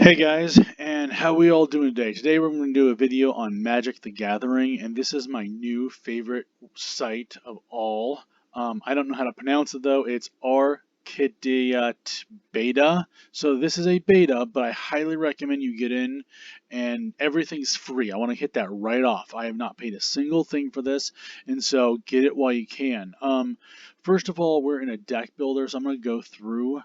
Hey guys, and how we all doing today? Today we're going to do a video on Magic the Gathering, and this is my new favorite site of all. I don't know how to pronounce it though. It's Archidekt beta. So this is a beta, but I highly recommend you get in, and everything's free. I want to hit that right off. I have not paid a single thing for this, and so get it while you can. First of all, we're in a deck builder, so I'm going to go through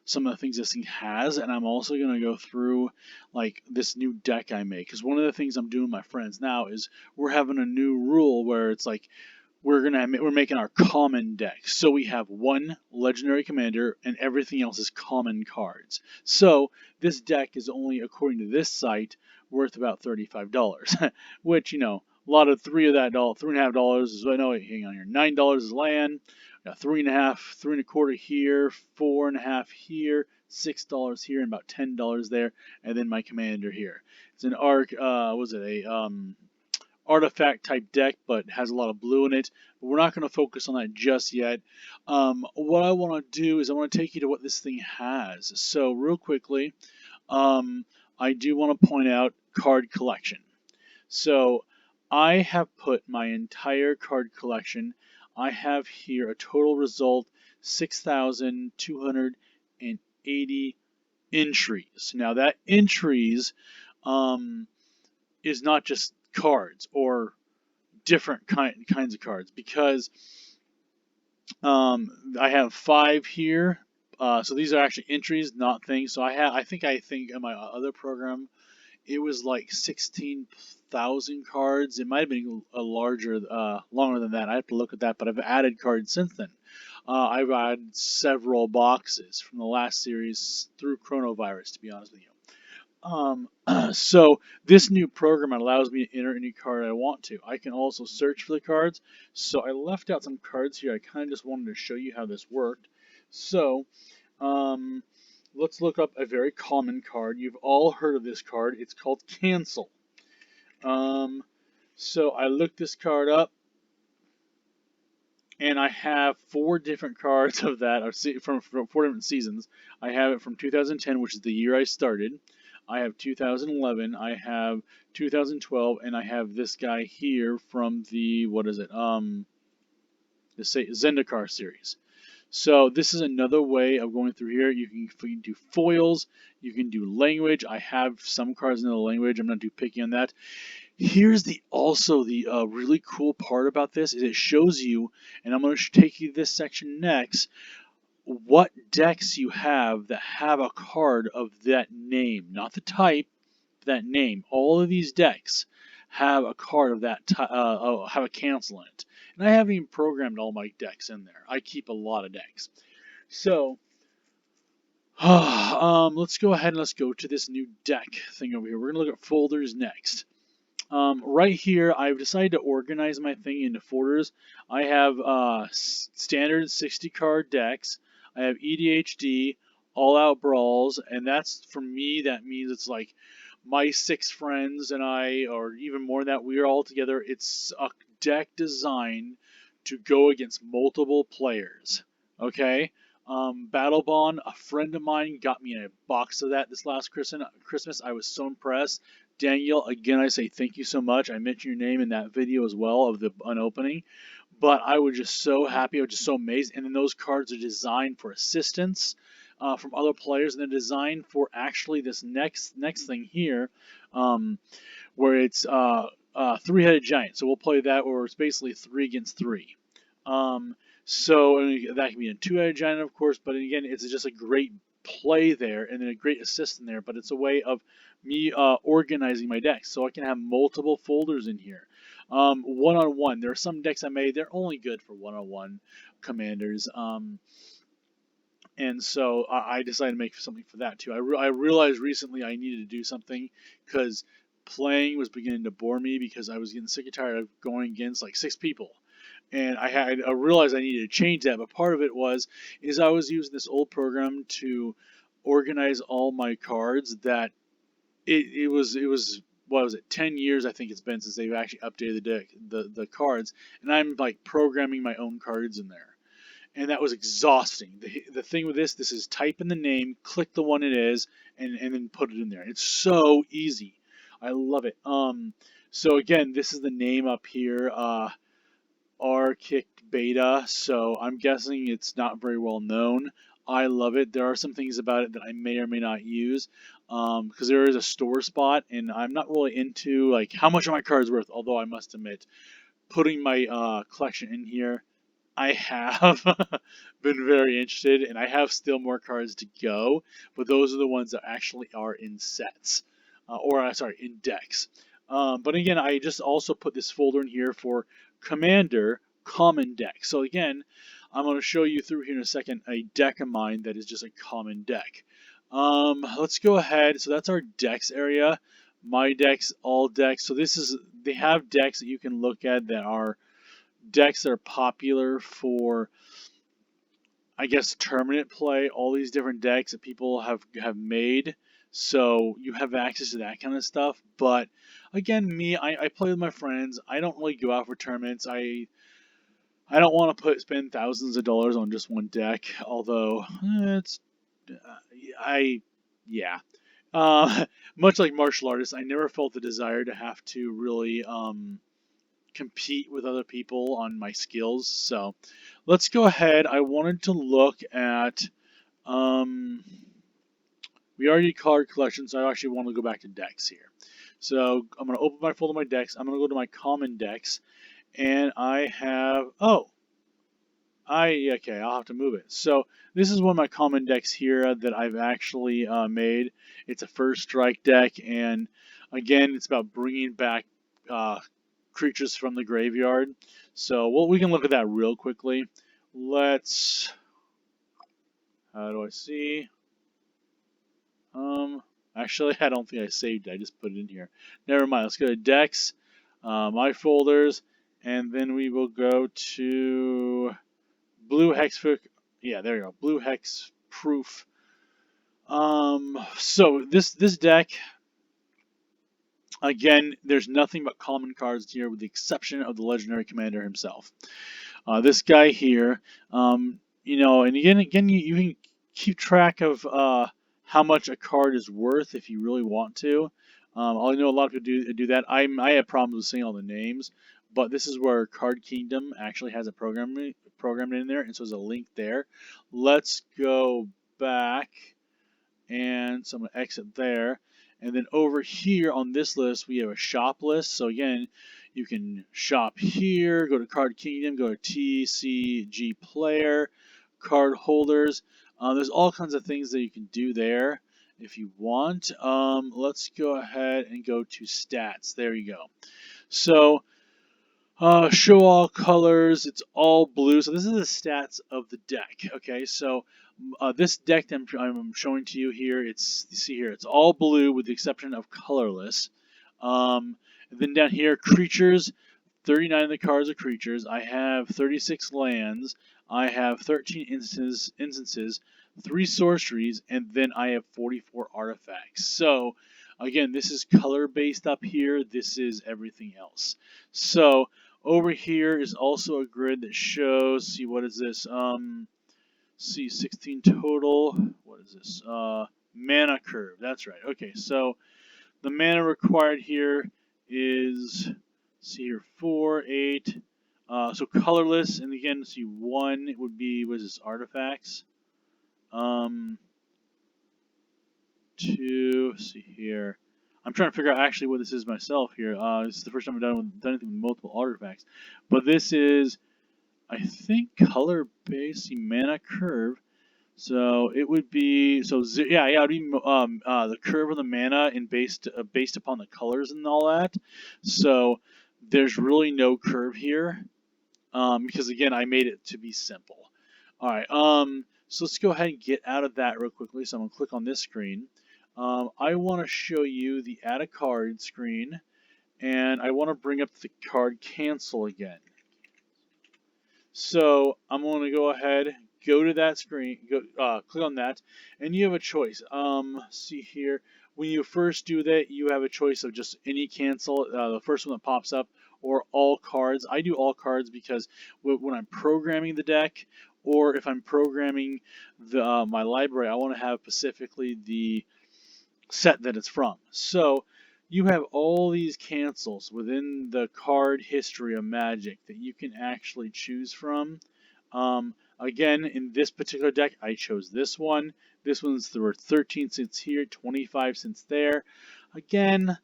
some of the things this thing has, and I'm also going to go through like this new deck I make, because one of the things I'm doing with my friends now is we're having a new rule where it's like we're making our common deck. So we have one legendary commander and everything else is common cards. So this deck is only, according to this site, worth about $35, which, you know, a lot of $3.50 is, I know, hang on here, $9 is land, got 3.5, 3.25 here, 4.5 here, $6 here, and about $10 there, and then my commander here. It's an artifact type deck, but has a lot of blue in it. But we're not going to focus on that just yet. What I want to do is I want to take you to what this thing has. So real quickly, I do want to point out card collection. So I have put my entire card collection. I have here a total result 6,280 entries. Now that entries is not just cards or different kinds of cards, because I have 5 here. So these are actually entries, not things. So I think in my other program it was like 16,000 cards. It might have been a longer than that. I have to look at that, but I've added cards since then. I've added several boxes from the last series through Chronovirus, to be honest with you. So this new program allows me to enter any card I want to. I can also search for the cards. So I left out some cards here. I kind of just wanted to show you how this worked. So let's look up a very common card. You've all heard of this card. It's called Cancel. So I looked this card up, and I have 4 different cards of that from 4 different seasons. I have it from 2010, which is the year I started. I have 2011, I have 2012, and I have this guy here from the, the Zendikar series. So this is another way of going through here. You can do foils, you can do language. I have some cards in the language. I'm not too picky on that. Here's the really cool part about this is it shows you, and I'm going to take you to this section next, what decks you have that have a card of that name, not the type, that name. All of these decks have a card of that have a cancel in it, and I haven't even programmed all my decks in there. I keep a lot of decks. So let's go ahead and let's go to this new deck thing over here. We're gonna look at folders next. Right here, I've decided to organize my thing into folders. I have standard 60 card decks. I have EDHD, All Out Brawls, and that's, for me, that means it's like my 6 friends and I, or even more than that, we are all together. It's a deck designed to go against multiple players. Okay? Battle Bond, a friend of mine got me a box of that this last Christmas. I was so impressed. Daniel, again, I say thank you so much. I mentioned your name in that video as well of the unopening. But I was just so happy. I was just so amazed. And then those cards are designed for assistance from other players, and they're designed for actually this next thing here, where it's 3-headed giant. So we'll play that where it's basically 3 against 3. So that can be a 2-headed giant, of course. But again, it's just a great play there, and then a great assist in there. But it's a way of me organizing my decks, so I can have multiple folders in here. One-on-one. There are some decks I made, they're only good for one-on-one commanders. And so I decided to make something for that too. I realized recently I needed to do something because playing was beginning to bore me, because I was getting sick and tired of going against like 6 people. And I realized I needed to change that, but part of it is I was using this old program to organize all my cards that it was what was it, 10 years I think it's been since they've actually updated the cards, and I'm like programming my own cards in there. and that was exhausting. The thing with this is type in the name, click the one it is, and then put it in there. It's so easy. I love it. So again, this is the name up here, Archidekt beta. So I'm guessing it's not very well known. I love it. There are some things about it that I may or may not use, because there is a store spot, and I'm not really into like how much are my cards worth. Although I must admit, putting my collection in here, I have been very interested, and I have still more cards to go, but those are the ones that actually are in sets, sorry, in decks. But again, I just also put this folder in here for Commander Common Deck. So again, I'm going to show you through here in a second a deck of mine that is just a common deck. Let's go ahead. So that's our decks area. My decks, all decks. So they have decks that you can look at that are decks that are popular for, I guess, tournament play. All these different decks that people have made, so you have access to that kind of stuff. But again, I play with my friends. I don't really go out for tournaments. I don't want to spend thousands of dollars on just one deck. Although it's I yeah. Much like martial artists, I never felt the desire to have to really compete with other people on my skills. So let's go ahead. I wanted to look at, we already did card collection, so I actually want to go back to decks here. So I'm going to open my folder of my decks. I'm going to go to my common decks, and I have, okay, I'll have to move it. So this is one of my common decks here that I've actually made. It's a first strike deck, and again, it's about bringing back creatures from the graveyard. So we can look at that real quickly. Let's, how do I see? Actually, I don't think I saved it. I just put it in here. Never mind. Let's go to decks, my folders, and then we will go to blue hex. Yeah, there you go. Blue hex proof. So this deck, again, there's nothing but common cards here, with the exception of the legendary commander himself. This guy here, and again, you can keep track of how much a card is worth if you really want to. I know a lot of people do that. I have problems with saying all the names, but this is where Card Kingdom actually has a programmed in there, and so there's a link there. Let's go back, and so I'm going to exit there. And then over here on this list, we have a shop list. So again, you can shop here, go to Card Kingdom, go to TCG Player, card holders. There's all kinds of things that you can do there if you want. Let's go ahead and go to stats. There you go. So show all colors. It's all blue. So this is the stats of the deck. Okay, so this deck that I'm showing to you here, you see here, it's all blue with the exception of colorless. And then down here, creatures. 39 of the cards are creatures. I have 36 lands. I have 13 instances, 3 sorceries, and then I have 44 artifacts. So again, this is color based up here. This is everything else. So over here is also a grid that shows, see, what is this? See, 16 total. What is this? Mana curve. That's right. Okay, so the mana required here is, see here, 4, 8. So colorless, and again, see, 1 it would be, what is this, artifacts? 2, see here. I'm trying to figure out actually what this is myself here. This is the first time I've done anything with multiple artifacts. But this is, I think, color-based mana curve. So it would be, so yeah, it would be the curve of the mana and based upon the colors and all that. So there's really no curve here, because again, I made it to be simple. All right, so let's go ahead and get out of that real quickly. So I'm gonna click on this screen. I want to show you the add a card screen, and I want to bring up the card cancel again. So I'm going to go ahead, go to that screen, click on that, and you have a choice. See here, when you first do that, you have a choice of just any cancel, the first one that pops up, or all cards. I do all cards because when I'm programming the deck, or if I'm programming my library, I want to have specifically the set that it's from. So you have all these cancels within the card history of Magic that you can actually choose from. Again, in this particular deck, I chose this one. This one's, there were 13 cents here, 25 cents there. Again,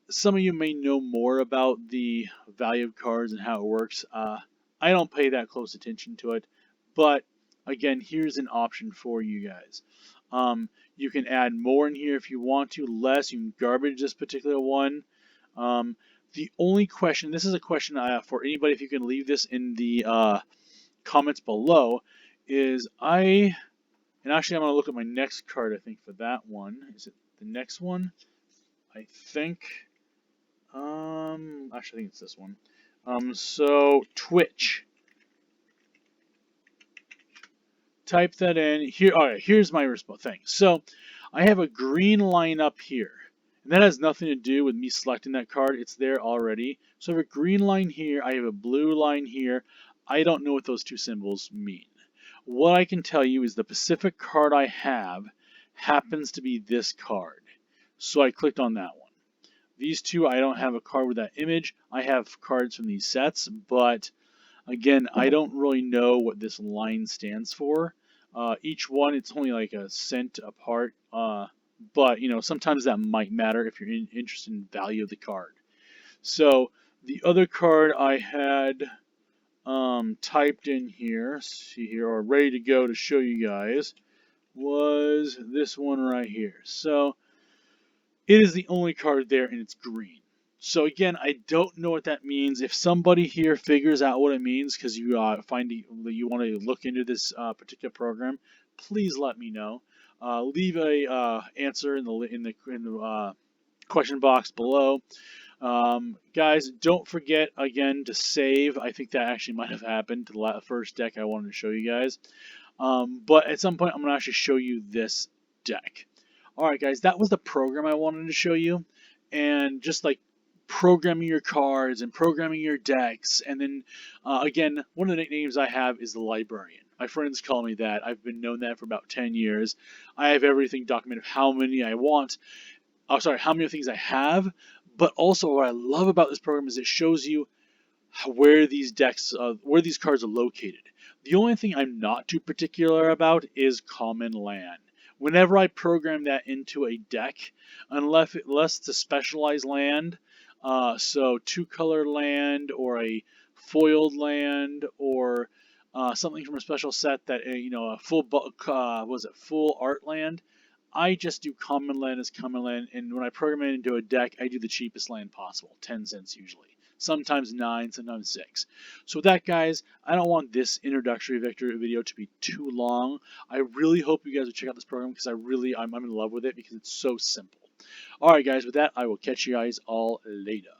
some of you may know more about the value of cards and how it works. I don't pay that close attention to it, but again, here's an option for you guys. You can add more in here if you want to, less. You can garbage this particular one. The only question, this is a question for anybody, if you can leave this in the comments below, is and actually I'm going to look at my next card, I think, for that one. Is it the next one? I think, actually I think it's this one. So Twitch. Type that in here. All right, here's my thing. So I have a green line up here, and that has nothing to do with me selecting that card. It's there already. So I have a green line here. I have a blue line here. I don't know what those two symbols mean. What I can tell you is the specific card I have happens to be this card. So I clicked on that one. These two, I don't have a card with that image. I have cards from these sets, but again, I don't really know what this line stands for. Each one, it's only like a cent apart, but you know, sometimes that might matter if you're interested in the value of the card. So the other card I had typed in here, see here, or ready to go to show you guys, was this one right here. So it is the only card there, and it's green. So again, I don't know what that means. If somebody here figures out what it means, because you find that you want to look into this particular program, please let me know. Leave a answer in the question box below. Guys, don't forget again to save. I think that actually might have happened to the first deck I wanted to show you guys. But at some point, I'm going to actually show you this deck. Alright guys, that was the program I wanted to show you, and just like programming your cards and programming your decks, and then again, one of the nicknames I have is the Librarian. My friends call me that. I've been known that for about 10 years. I have everything documented of how many I want, how many things I have, but also what I love about this program is it shows you where these cards are located. The only thing I'm not too particular about is common land. Whenever I program that into a deck, unless it's a specialized land, so two-color land or a foiled land or something from a special set that a full art land, I just do common land as common land, and when I program it into a deck, I do the cheapest land possible, 10 cents usually. Sometimes 9, sometimes 6. So with that, guys, I don't want this introductory video to be too long. I really hope you guys will check out this program because I'm in love with it because it's so simple. Alright guys, with that, I will catch you guys all later.